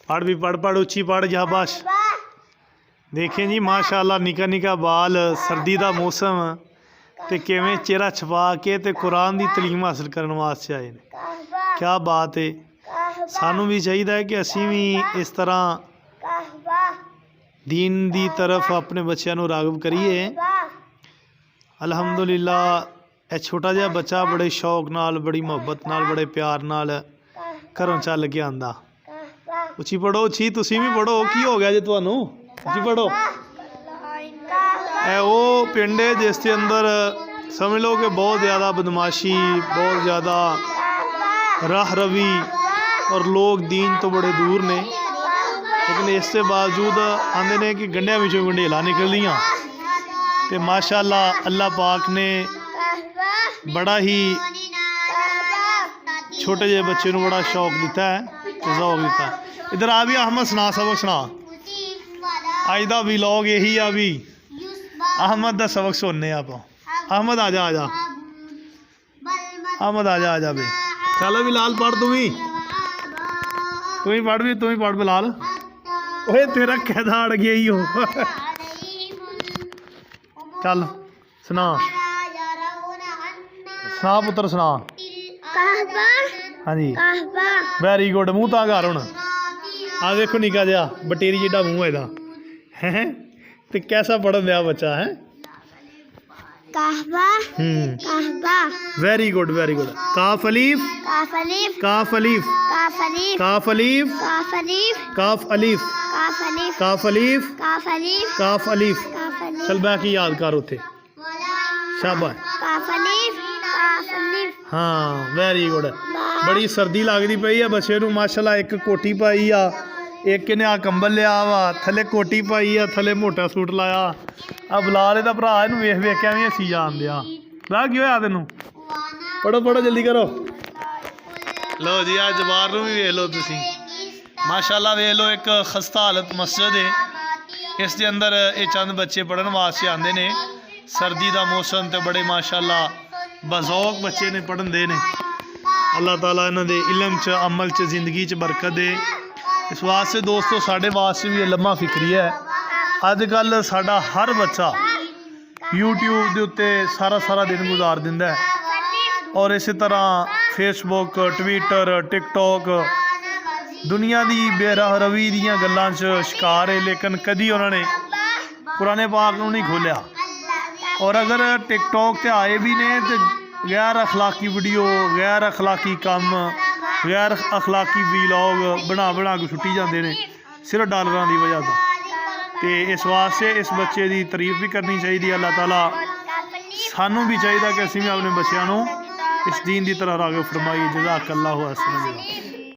पढ़ भी पढ़ उच्ची पढ़ शाबाश। देखें जी माशाअल्लाह निका निका बाल, सर्दी का मौसम ते किवें चेहरा छपा के ते कुरान की तलीम हासिल करने वास्ते आए ने। क्या बात है। सानू भी चाहिए है कि असी भी इस तरह दीन की तरफ अपने बच्चों को रागब करिए। अल्हम्दुलिल्लाह यह छोटा जिहा बच्चा बड़े शौक नाल, बड़ी मुहब्बत नाल, बड़े प्यार नाल घरों चल के आंदा। उची पढ़ो, उची तुसी भी पढ़ो। की हो गया जी तुहानू? उची पढ़ो। ए वो पिंड है जिसके अंदर समझ लो कि बहुत ज़्यादा बदमाशी, बहुत ज़्यादा राह रवी और लोग दीन तो बड़े दूर ने, लेकिन इसके बावजूद आंदे ने कि गंढियां विचों गंढेला निकलदियां। तो माशाअल्लाह अल्लाह पाक ने बड़ा ही छोटे जे बच्चे को बड़ा शौक दिता है, शौक दिता है। इधर आ भी अहमद, सुना सबक सुना। अज का व्लॉग यही आ भी अहमद का सबक सुनने आप। अहमद आ जा, आ जा अहमद, आ जा, आ जा भाई। चलो बिलाल पढ़, तू ही पढ़ भी, तू ही पढ़ बिलाल। ओए तेरा कैदा अड़ गया ही हो। चल सुना, सुना पुत्र सुना। हाँ जी वेरी गुड। मूँह ता कर हुण। आ देखो निका जिहा बटेरी जिड्डा मूँह है इहदा है। ते कैसा पढ़न दिया बच्चा है। Very good, very good. काफ अलीफ, काफ अलीफ, काफ अलीफ, काफ अलीफ, काफ अलीफ, काफ अलीफ, काफ अलीफ। चल बाकी याद कर उथे। शाबाश। हाँ वेरी गुड। बड़ी सर्दी लगती पई है बच्चे नूं माशाअल्लाह। एक कोटी पाई आ, एक ने आ कंबल लिया वा, थले कोटी पाई आ, थले मोटा सूट लाया। आ बिलाल इहदा भरा इहनूं वेख वेख के भी हसी जान दिया। ला की होया तैनूं? पढ़ो पढ़ो जल्दी करो। लो जी आ जवार नूं भी वेख लो तुसीं माशाअल्लाह। वेख लो एक खस्ता हालत मस्जिद है, इसके अंदर ये चंद बच्चे पढ़न वास्ते आंदे ने। सर्दी का मौसम तो बड़े माशाअल्लाह बज़ौक बच्चे ने पढ़न दे ने। अल्लाह ताला इन्हां दे इलम च, अमल च, जिंदगी च बरकत दे। इस वास्ते दोस्तों साढ़े वास्ते भी लम्हा फिक्री है। अजकल साडा हर बच्चा यूट्यूब के उत्ते सारा सारा दिन गुजार दिंदा है, और इस तरह फेसबुक, ट्विटर, टिकटॉक दुनिया की बेराह रवी दियां गल्लां च शिकार है, लेकिन कदी उन्होंने कुरान पाक नूं नहीं खोलिया। और अगर टिकटॉक ते आए भी ने तो गैर अखलाकी वीडियो, गैर अखलाकी काम, गैर अखलाकी व्लॉग बना के छुट्टी जाते हैं सिर्फ डॉलरां की वजह तो इस वास्ते इस बच्चे की तारीफ भी करनी चाहिए। अल्लाह ताला सानू भी चाहिए कि असीं भी अपने बच्चों को इस दीन की तरह राग़िब फरमाइए। जज़ाकल्लाहु खैरन।